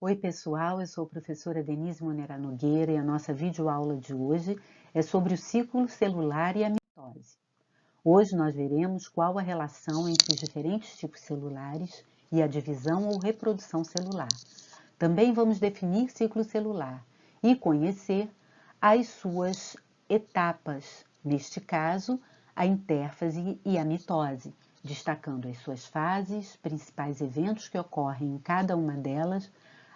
Oi pessoal, eu sou a professora Denise Monera Nogueira e a nossa videoaula de hoje é sobre o ciclo celular e a mitose. Hoje nós veremos qual a relação entre os diferentes tipos celulares e a divisão ou reprodução celular. Também vamos definir ciclo celular e conhecer as suas etapas, neste caso, a intérfase e a mitose, destacando as suas fases, principais eventos que ocorrem em cada uma delas,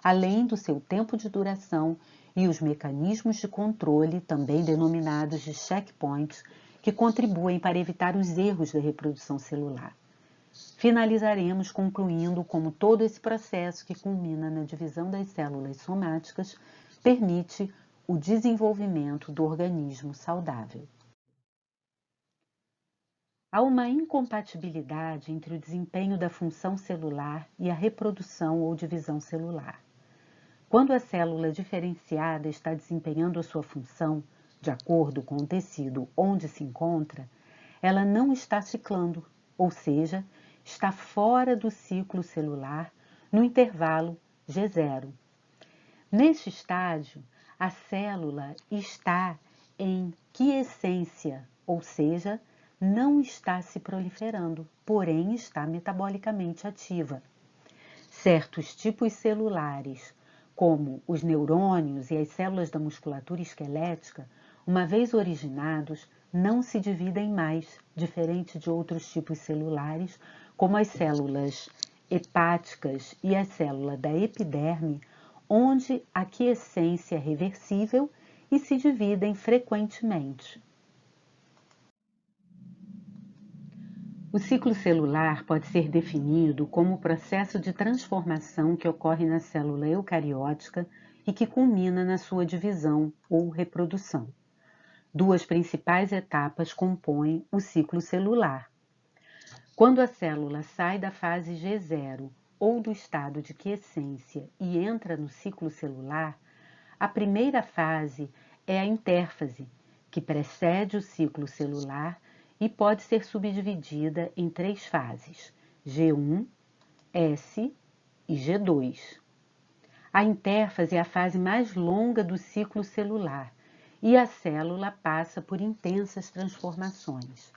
além do seu tempo de duração e os mecanismos de controle, também denominados de checkpoints, que contribuem para evitar os erros da reprodução celular. Finalizaremos concluindo como todo esse processo que culmina na divisão das células somáticas permite o desenvolvimento do organismo saudável. Há uma incompatibilidade entre o desempenho da função celular e a reprodução ou divisão celular. Quando a célula diferenciada está desempenhando a sua função, de acordo com o tecido onde se encontra, ela não está ciclando, ou seja, está fora do ciclo celular no intervalo G0. Neste estágio, a célula está em quiescência, ou seja, não está se proliferando, porém está metabolicamente ativa. Certos tipos celulares, como os neurônios e as células da musculatura esquelética, uma vez originados, não se dividem mais, diferente de outros tipos celulares, como as células hepáticas e a célula da epiderme, onde a quiescência é reversível e se dividem frequentemente. O ciclo celular pode ser definido como o processo de transformação que ocorre na célula eucariótica e que culmina na sua divisão ou reprodução. Duas principais etapas compõem o ciclo celular. Quando a célula sai da fase G0 ou do estado de quiescência e entra no ciclo celular, a primeira fase é a intérfase, que precede o ciclo celular e pode ser subdividida em três fases, G1, S e G2. A intérfase é a fase mais longa do ciclo celular e a célula passa por intensas transformações.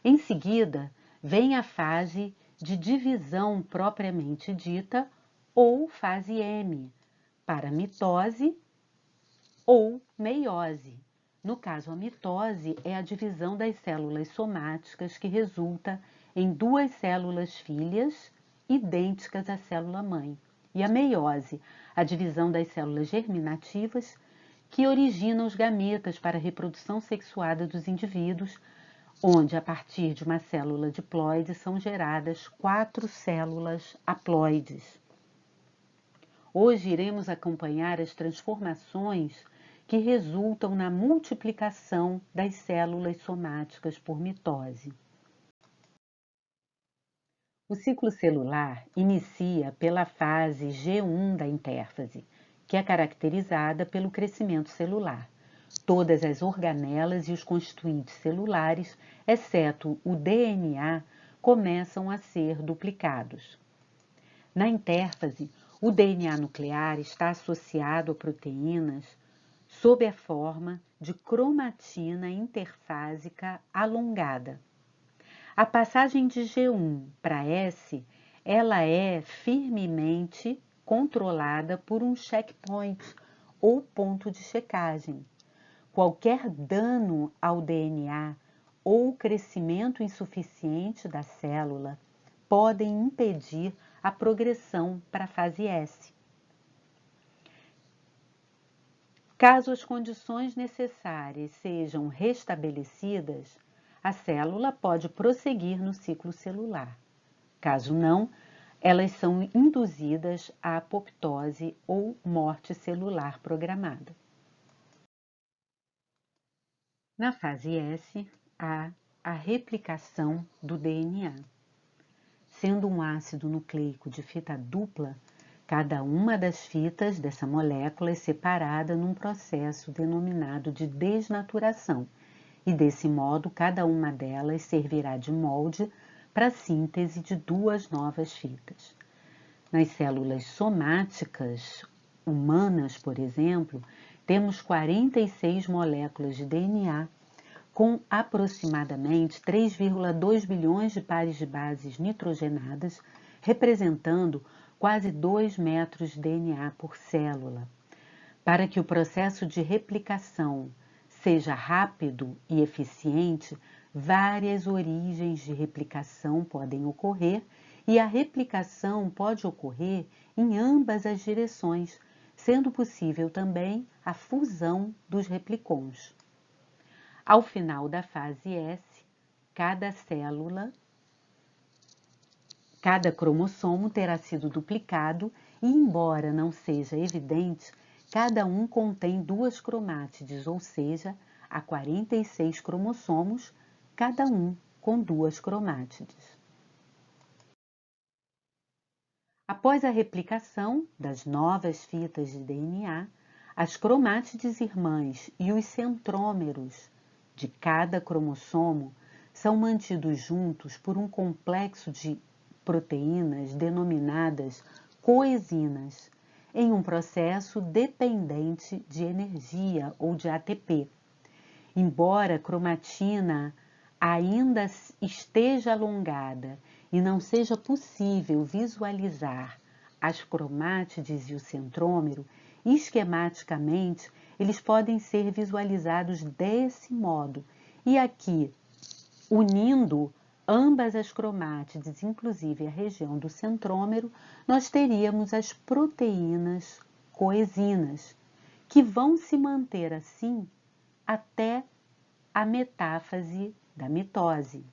Em seguida, vem a fase de divisão propriamente dita ou fase M, para mitose ou meiose. No caso, a mitose é a divisão das células somáticas que resulta em duas células filhas idênticas à célula-mãe. E a meiose, a divisão das células germinativas que originam os gametas para a reprodução sexuada dos indivíduos, onde a partir de uma célula diploide são geradas 4 células haploides. Hoje iremos acompanhar as transformações que resultam na multiplicação das células somáticas por mitose. O ciclo celular inicia pela fase G1 da intérfase, que é caracterizada pelo crescimento celular. Todas as organelas e os constituintes celulares, exceto o DNA, começam a ser duplicados. Na intérfase, o DNA nuclear está associado a proteínas sob a forma de cromatina interfásica alongada. A passagem de G1 para S, ela é firmemente controlada por um checkpoint ou ponto de checagem. Qualquer dano ao DNA ou crescimento insuficiente da célula podem impedir a progressão para a fase S. Caso as condições necessárias sejam restabelecidas, a célula pode prosseguir no ciclo celular. Caso não, elas são induzidas à apoptose ou morte celular programada. Na fase S, há a replicação do DNA. Sendo um ácido nucleico de fita dupla, cada uma das fitas dessa molécula é separada num processo denominado de desnaturação, e desse modo cada uma delas servirá de molde para a síntese de duas novas fitas. Nas células somáticas humanas, por exemplo, temos 46 moléculas de DNA, com aproximadamente 3,2 bilhões de pares de bases nitrogenadas, representando quase 2 metros de DNA por célula. Para que o processo de replicação seja rápido e eficiente, várias origens de replicação podem ocorrer e a replicação pode ocorrer em ambas as direções, sendo possível também a fusão dos replicons. Ao final da fase S, cada cromossomo terá sido duplicado e, embora não seja evidente, cada um contém 2 cromátides, ou seja, há 46 cromossomos, cada um com 2 cromátides. Após a replicação das novas fitas de DNA, as cromátides irmãs e os centrômeros de cada cromossomo são mantidos juntos por um complexo de proteínas denominadas coesinas, em um processo dependente de energia ou de ATP. Embora a cromatina ainda esteja alongada e não seja possível visualizar as cromátides e o centrômero, esquematicamente eles podem ser visualizados desse modo. E aqui, unindo ambas as cromátides, inclusive a região do centrômero, nós teríamos as proteínas coesinas, que vão se manter assim até a metáfase da mitose.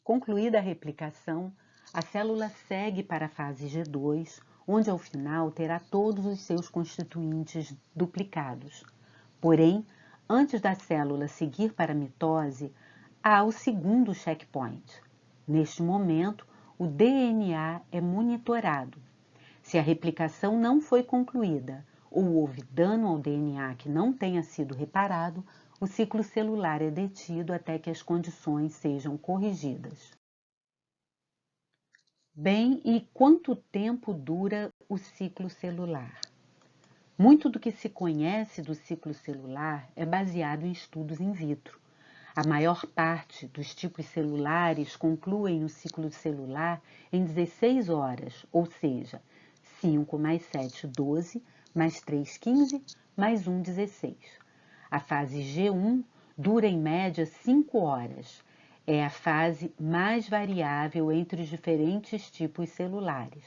Concluída a replicação, a célula segue para a fase G2, onde ao final terá todos os seus constituintes duplicados. Porém, antes da célula seguir para a mitose, há o segundo checkpoint. Neste momento, o DNA é monitorado. Se a replicação não foi concluída ou houve dano ao DNA que não tenha sido reparado, o ciclo celular é detido até que as condições sejam corrigidas. Bem, e quanto tempo dura o ciclo celular? Muito do que se conhece do ciclo celular é baseado em estudos in vitro. A maior parte dos tipos celulares concluem o ciclo celular em 16 horas, ou seja, 5 mais 7, 12, mais 3, 15, mais 1, 16. A fase G1 dura em média 5 horas. É a fase mais variável entre os diferentes tipos celulares.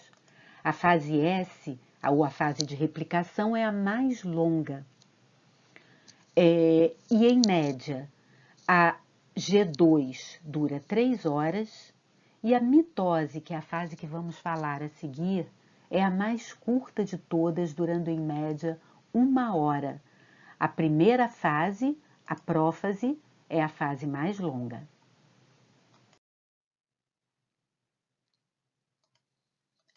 A fase S, ou a fase de replicação, é a mais longa. E em média, a G2 dura 3 horas e a mitose, que é a fase que vamos falar a seguir, é a mais curta de todas, durando em média 1 hora. A primeira fase, a prófase, é a fase mais longa.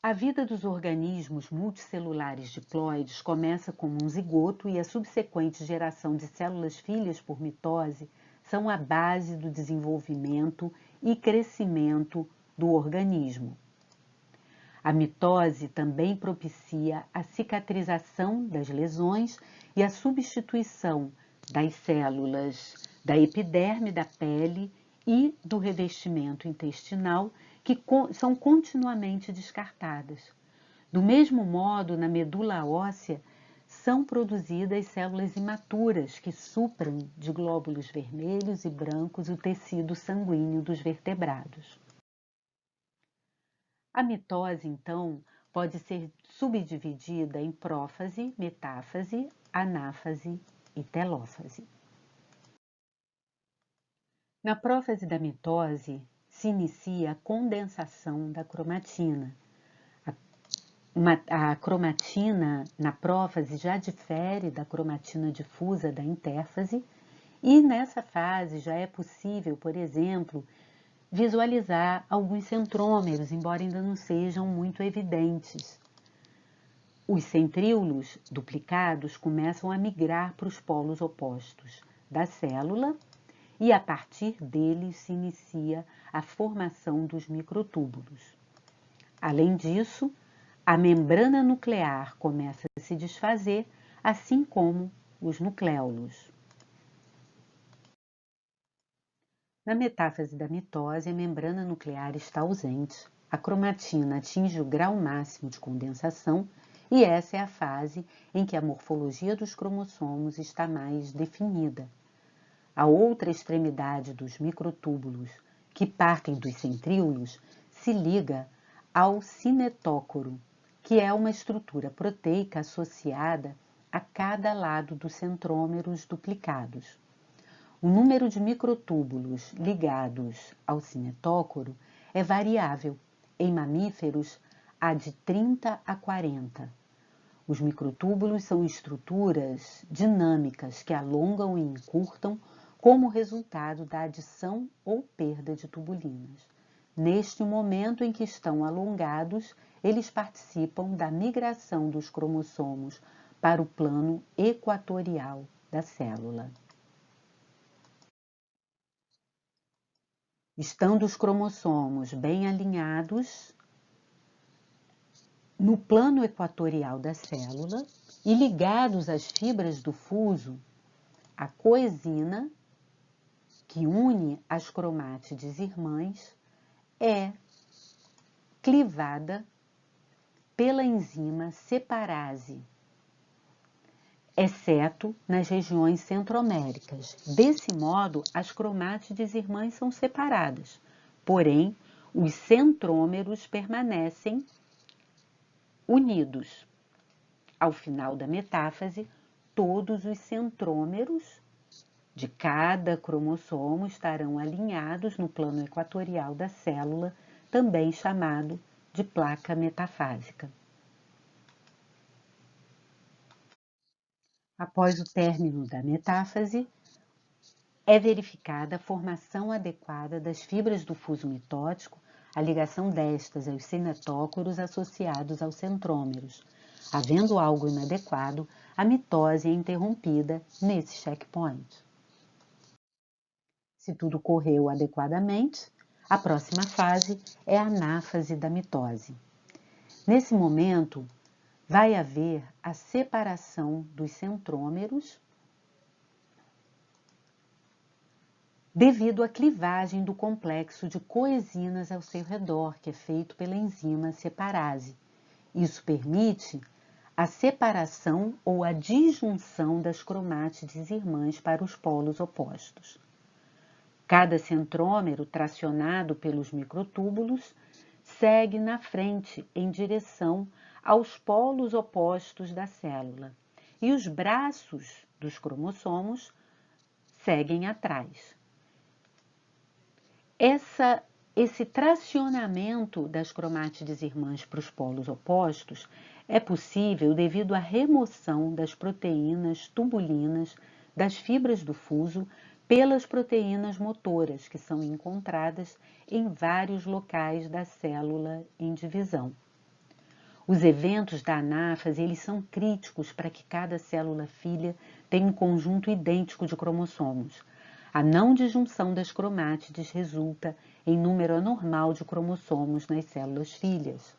A vida dos organismos multicelulares diploides começa como um zigoto e a subsequente geração de células filhas por mitose são a base do desenvolvimento e crescimento do organismo. A mitose também propicia a cicatrização das lesões e a substituição das células da epiderme da pele e do revestimento intestinal, que são continuamente descartadas. Do mesmo modo, na medula óssea, são produzidas células imaturas que suprem de glóbulos vermelhos e brancos o tecido sanguíneo dos vertebrados. A mitose, então, pode ser subdividida em prófase, metáfase, anáfase e telófase. Na prófase da mitose, se inicia a condensação da cromatina. A cromatina na prófase já difere da cromatina difusa da intérfase e nessa fase já é possível, por exemplo, visualizar alguns centrômeros, embora ainda não sejam muito evidentes. Os centríolos duplicados começam a migrar para os polos opostos da célula e a partir deles se inicia a formação dos microtúbulos. Além disso, a membrana nuclear começa a se desfazer, assim como os nucléolos. Na metáfase da mitose, a membrana nuclear está ausente, a cromatina atinge o grau máximo de condensação e essa é a fase em que a morfologia dos cromossomos está mais definida. A outra extremidade dos microtúbulos, que partem dos centríolos, se liga ao cinetócoro, que é uma estrutura proteica associada a cada lado dos centrômeros duplicados. O número de microtúbulos ligados ao cinetócoro é variável. Em mamíferos, há de 30 a 40. Os microtúbulos são estruturas dinâmicas que alongam e encurtam como resultado da adição ou perda de tubulinas. Neste momento em que estão alongados, eles participam da migração dos cromossomos para o plano equatorial da célula. Estando os cromossomos bem alinhados no plano equatorial da célula e ligados às fibras do fuso, a coenzima, que une as cromátides irmãs, é clivada pela enzima separase, exceto nas regiões centroméricas. Desse modo, as cromátides irmãs são separadas, porém, os centrômeros permanecem unidos. Ao final da metáfase, todos os centrômeros de cada cromossomo estarão alinhados no plano equatorial da célula, também chamado de placa metafásica. Após o término da metáfase, é verificada a formação adequada das fibras do fuso mitótico, a ligação destas aos cinetócoros associados aos centrômeros. Havendo algo inadequado, a mitose é interrompida nesse checkpoint. Se tudo correu adequadamente, a próxima fase é a anáfase da mitose. Nesse momento, vai haver a separação dos centrômeros devido à clivagem do complexo de coenzinas ao seu redor, que é feito pela enzima separase. Isso permite a separação ou a disjunção das cromátides irmãs para os polos opostos. Cada centrômero, tracionado pelos microtúbulos, segue na frente em direção aos polos opostos da célula, e os braços dos cromossomos seguem atrás. Esse tracionamento das cromátides irmãs para os polos opostos é possível devido à remoção das proteínas tubulinas das fibras do fuso pelas proteínas motoras, que são encontradas em vários locais da célula em divisão. Os eventos da anáfase, eles são críticos para que cada célula filha tenha um conjunto idêntico de cromossomos. A não disjunção das cromátides resulta em número anormal de cromossomos nas células filhas.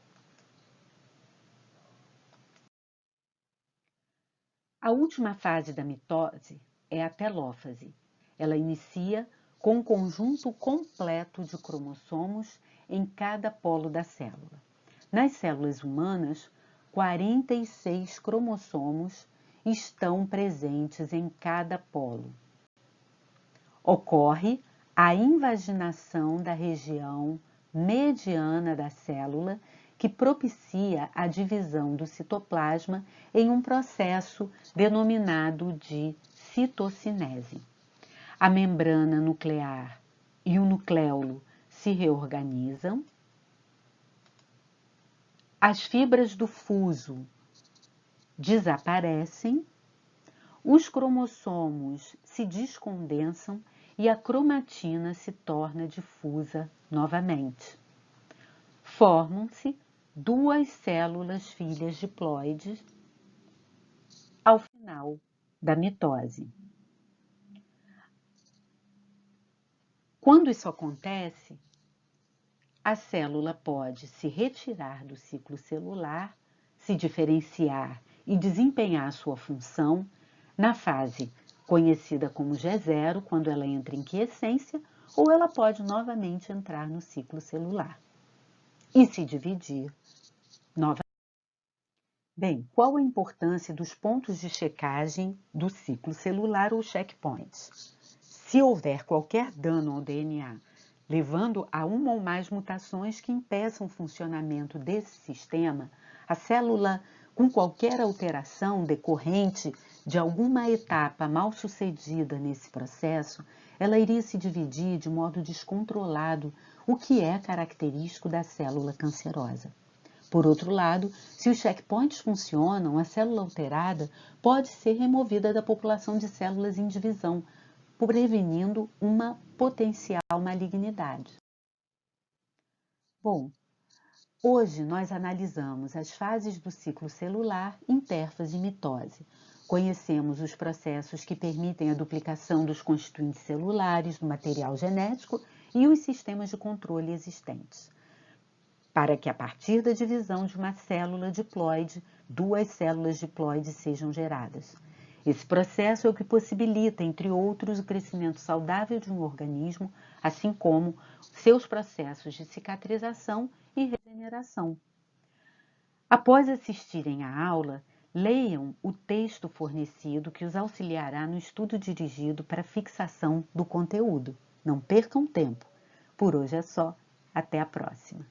A última fase da mitose é a telófase. Ela inicia com um conjunto completo de cromossomos em cada polo da célula. Nas células humanas, 46 cromossomos estão presentes em cada polo. Ocorre a invaginação da região mediana da célula, que propicia a divisão do citoplasma em um processo denominado de citocinese. A membrana nuclear e o nucléolo se reorganizam, as fibras do fuso desaparecem, os cromossomos se descondensam e a cromatina se torna difusa novamente. Formam-se duas células filhas diploides ao final da mitose. Quando isso acontece, a célula pode se retirar do ciclo celular, se diferenciar e desempenhar sua função na fase conhecida como G0, quando ela entra em quiescência, ou ela pode novamente entrar no ciclo celular e se dividir novamente. Bem, qual a importância dos pontos de checagem do ciclo celular ou checkpoints? Se houver qualquer dano ao DNA, levando a uma ou mais mutações que impeçam o funcionamento desse sistema, a célula, com qualquer alteração decorrente de alguma etapa mal sucedida nesse processo, ela iria se dividir de modo descontrolado, o que é característico da célula cancerosa. Por outro lado, se os checkpoints funcionam, a célula alterada pode ser removida da população de células em divisão, prevenindo uma potencial malignidade. Bom, hoje nós analisamos as fases do ciclo celular, intérfase e mitose. Conhecemos os processos que permitem a duplicação dos constituintes celulares do material genético e os sistemas de controle existentes, para que a partir da divisão de uma célula diploide, duas células diploides sejam geradas. Esse processo é o que possibilita, entre outros, o crescimento saudável de um organismo, assim como seus processos de cicatrização e regeneração. Após assistirem à aula, leiam o texto fornecido que os auxiliará no estudo dirigido para fixação do conteúdo. Não percam tempo. Por hoje é só. Até a próxima.